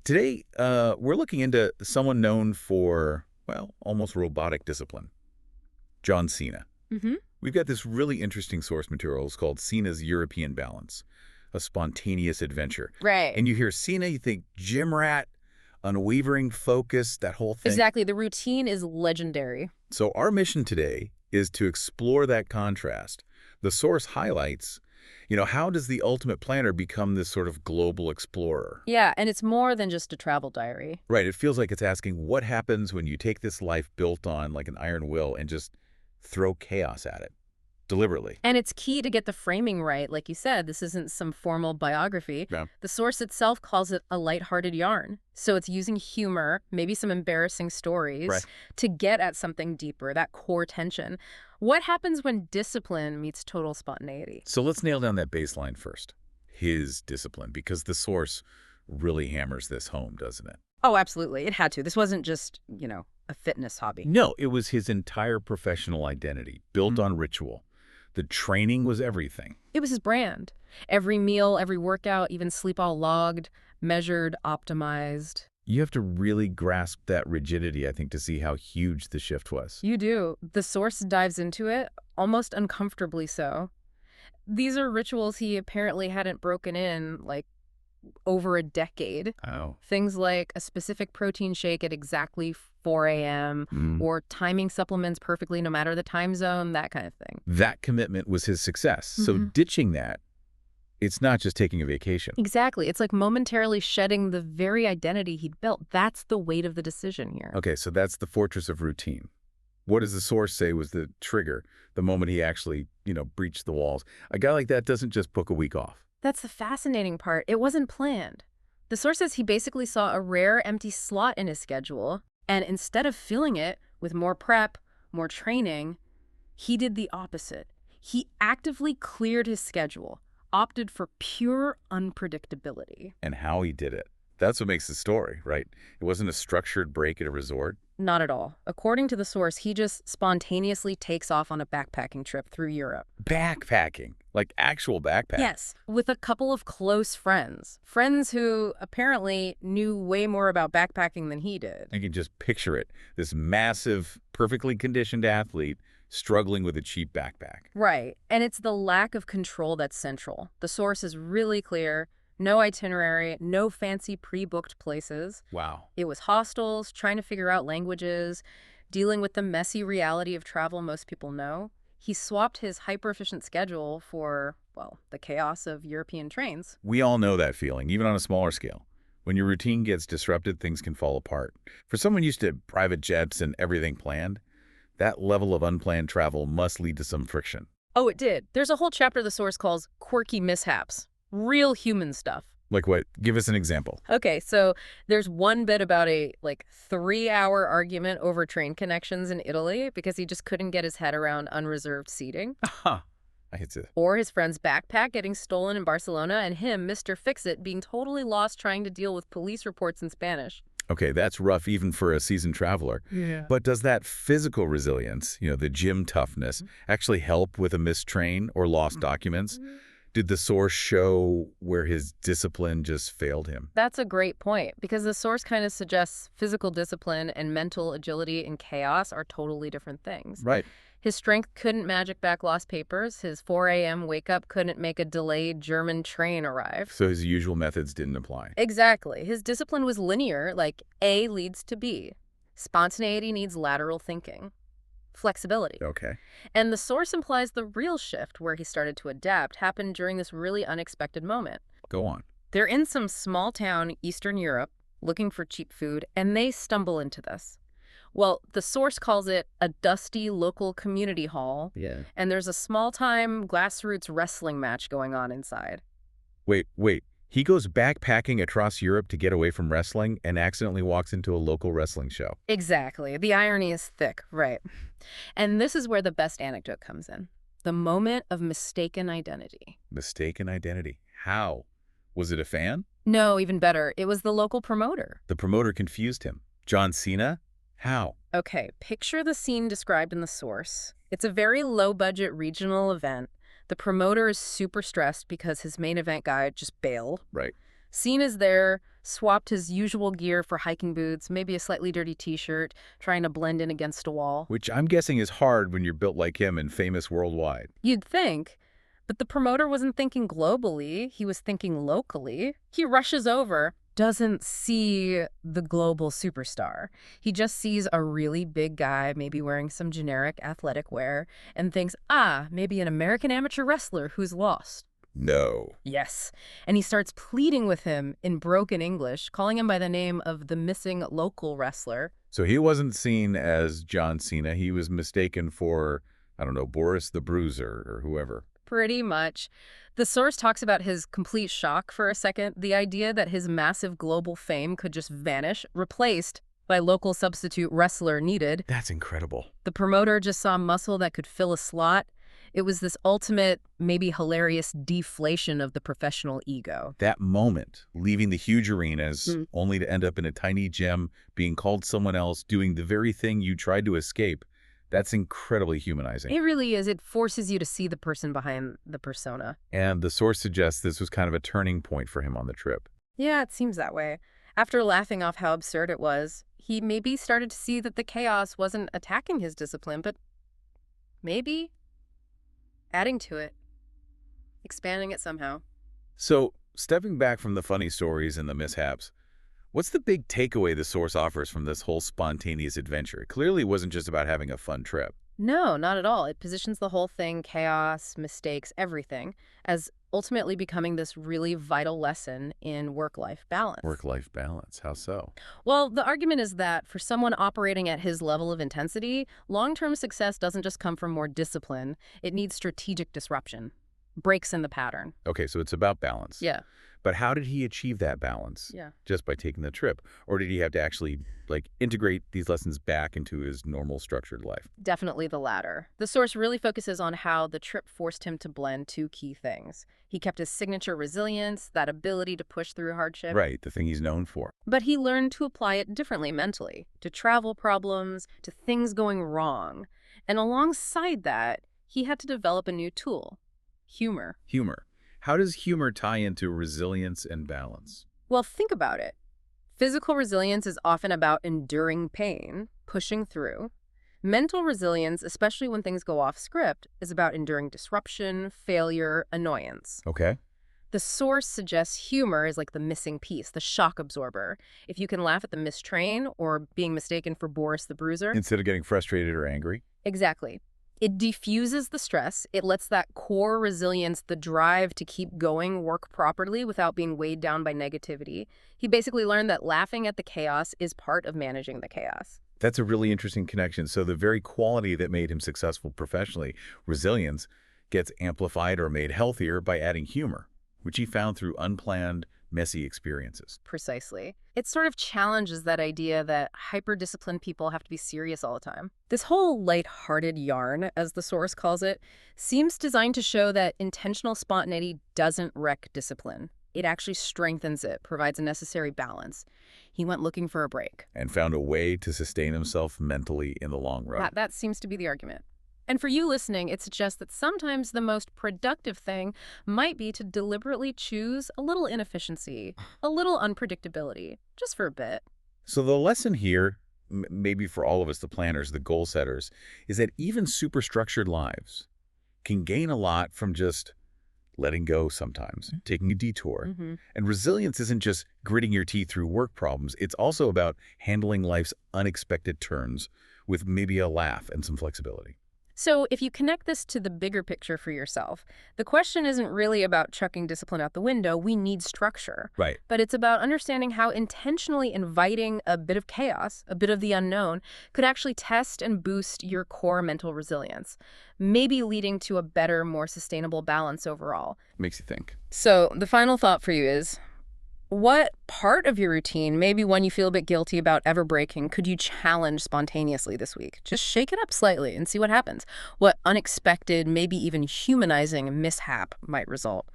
Today, we're looking into someone known for, well, almost robotic discipline, John Cena. Mm-hmm. We've got this really interesting source material. It's called Cena's European Balance, a spontaneous adventure. Right. And you hear Cena, you think gym rat, unwavering focus, that whole thing. Exactly. The routine is legendary. So our mission today is to explore that contrast. The source highlights, how does the ultimate planner become this sort of global explorer? Yeah, and it's more than just a travel diary. Right, it feels like it's asking what happens when you take this life built on like an iron will and just throw chaos at it, deliberately. And it's key to get the framing right. Like you said, this isn't some formal biography. Yeah. The source itself calls it a lighthearted yarn. So it's using humor, maybe some embarrassing stories, Right. to get at something deeper, that core tension. What happens when discipline meets total spontaneity? So let's nail down that baseline first. His discipline, because the source really hammers this home, doesn't it? Oh, absolutely. It had to. This wasn't just, a fitness hobby. No, it was his entire professional identity, built on ritual. The training was everything. It was his brand. Every meal, every workout, even sleep all logged, measured, optimized. You have to really grasp that rigidity, I think, to see how huge the shift was. You do. The source dives into it, almost uncomfortably so. These are rituals he apparently hadn't broken in, over a decade. Oh. Things like a specific protein shake at exactly 4 a.m. or timing supplements perfectly no matter the time zone, that kind of thing. That commitment was his success. So ditching that, it's not just taking a vacation. Exactly. It's like momentarily shedding the very identity he'd built. That's the weight of the decision here. Okay, so that's the fortress of routine. What does the source say was the trigger, the moment he actually, breached the walls? A guy like that doesn't just book a week off. That's the fascinating part. It wasn't planned. The source says he basically saw a rare empty slot in his schedule, and instead of filling it with more prep, more training, he did the opposite. He actively cleared his schedule, opted for pure unpredictability. And how he did it. That's what makes the story, right? It wasn't a structured break at a resort. Not at all. According to the source, he just spontaneously takes off on a backpacking trip through Europe. Backpacking, like actual backpacking. Yes, with a couple of close friends. Friends who apparently knew way more about backpacking than he did. I can just picture it. This massive, perfectly conditioned athlete struggling with a cheap backpack. Right, and it's the lack of control that's central. The source is really clear. No itinerary, no fancy pre-booked places. Wow. It was hostels, trying to figure out languages, dealing with the messy reality of travel most people know. He swapped his hyper-efficient schedule for, the chaos of European trains. We all know that feeling, even on a smaller scale. When your routine gets disrupted, things can fall apart. For someone used to private jets and everything planned, that level of unplanned travel must lead to some friction. Oh, it did. There's a whole chapter the source calls quirky mishaps. Real human stuff. Like what? Give us an example. Okay, so there's one bit about a 3-hour argument over train connections in Italy because he just couldn't get his head around unreserved seating. I hate it. Or his friend's backpack getting stolen in Barcelona and him, Mr. Fix-It, being totally lost trying to deal with police reports in Spanish. Okay, that's rough even for a seasoned traveler. Yeah. But does that physical resilience, the gym toughness, actually help with a missed train or lost documents? Did the source show where his discipline just failed him? That's a great point, because the source kind of suggests physical discipline and mental agility in chaos are totally different things. Right. His strength couldn't magic back lost papers. His 4 a.m. wake-up couldn't make a delayed German train arrive. So his usual methods didn't apply. Exactly. His discipline was linear, like A leads to B. Spontaneity needs lateral thinking. Flexibility. Okay. And the source implies the real shift where he started to adapt happened during this really unexpected moment. Go on. They're in some small town, Eastern Europe, looking for cheap food, and they stumble into this. Well, the source calls it a dusty local community hall. Yeah. And there's a small-time grassroots wrestling match going on inside. Wait. He goes backpacking across Europe to get away from wrestling and accidentally walks into a local wrestling show. Exactly. The irony is thick, right? And this is where the best anecdote comes in. The moment of mistaken identity. Mistaken identity. How? Was it a fan? No, even better. It was the local promoter. The promoter confused him. John Cena? How? Okay, picture the scene described in the source. It's a very low-budget regional event. The promoter is super stressed because his main event guy just bailed. Right. Cena's there, swapped his usual gear for hiking boots, maybe a slightly dirty t-shirt, trying to blend in against a wall. Which I'm guessing is hard when you're built like him and famous worldwide. You'd think. But the promoter wasn't thinking globally, he was thinking locally. He rushes over, doesn't see the global superstar. He just sees a really big guy, maybe wearing some generic athletic wear, and thinks, maybe an American amateur wrestler who's lost. No. Yes. And he starts pleading with him in broken English, calling him by the name of the missing local wrestler. So he wasn't seen as John Cena. He was mistaken for, I don't know, Boris the Bruiser or whoever. Pretty much. The source talks about his complete shock for a second, the idea that his massive global fame could just vanish, replaced by local substitute wrestler needed. That's incredible. The promoter just saw muscle that could fill a slot. It was this ultimate, maybe hilarious deflation of the professional ego. That moment, leaving the huge arenas, only to end up in a tiny gym, being called someone else, doing the very thing you tried to escape, that's incredibly humanizing. It really is. It forces you to see the person behind the persona. And the source suggests this was kind of a turning point for him on the trip. Yeah, it seems that way. After laughing off how absurd it was, he maybe started to see that the chaos wasn't attacking his discipline, but maybe adding to it, expanding it somehow. So, stepping back from the funny stories and the mishaps, what's the big takeaway the source offers from this whole spontaneous adventure? It clearly wasn't just about having a fun trip. No, not at all. It positions the whole thing, chaos, mistakes, everything, as ultimately becoming this really vital lesson in work-life balance. Work-life balance, how so? Well, the argument is that for someone operating at his level of intensity, long-term success doesn't just come from more discipline. It needs strategic disruption, breaks in the pattern. Okay, so it's about balance. Yeah. But how did he achieve that balance? Yeah. Just by taking the trip? Or did he have to actually, integrate these lessons back into his normal structured life? Definitely the latter. The source really focuses on how the trip forced him to blend two key things. He kept his signature resilience, that ability to push through hardship. Right, the thing he's known for. But he learned to apply it differently mentally, to travel problems, to things going wrong. And alongside that, he had to develop a new tool, humor. Humor. How does humor tie into resilience and balance? Well, think about it. Physical resilience is often about enduring pain, pushing through. Mental resilience, especially when things go off script, is about enduring disruption, failure, annoyance. Okay. The source suggests humor is like the missing piece, the shock absorber. If you can laugh at the missed train or being mistaken for Boris the Bruiser. Instead of getting frustrated or angry? Exactly. It diffuses the stress. It lets that core resilience, the drive to keep going, work properly without being weighed down by negativity. He basically learned that laughing at the chaos is part of managing the chaos. That's a really interesting connection. So the very quality that made him successful professionally, resilience, gets amplified or made healthier by adding humor, which he found through unplanned, messy experiences. Precisely. It sort of challenges that idea that hyper-disciplined people have to be serious all the time. This whole light-hearted yarn, as the source calls it, seems designed to show that intentional spontaneity doesn't wreck discipline. It actually strengthens it, provides a necessary balance. He went looking for a break. And found a way to sustain himself mentally in the long run. That seems to be the argument. And for you listening, it suggests that sometimes the most productive thing might be to deliberately choose a little inefficiency, a little unpredictability, just for a bit. So the lesson here, maybe for all of us, the planners, the goal setters, is that even super structured lives can gain a lot from just letting go sometimes, taking a detour. And resilience isn't just gritting your teeth through work problems. It's also about handling life's unexpected turns with maybe a laugh and some flexibility. So if you connect this to the bigger picture for yourself, the question isn't really about chucking discipline out the window. We need structure. Right. But it's about understanding how intentionally inviting a bit of chaos, a bit of the unknown, could actually test and boost your core mental resilience, maybe leading to a better, more sustainable balance overall. Makes you think. So the final thought for you is, what part of your routine, maybe one you feel a bit guilty about ever breaking, could you challenge spontaneously this week? Just shake it up slightly and see what happens. What unexpected, maybe even humanizing mishap might result.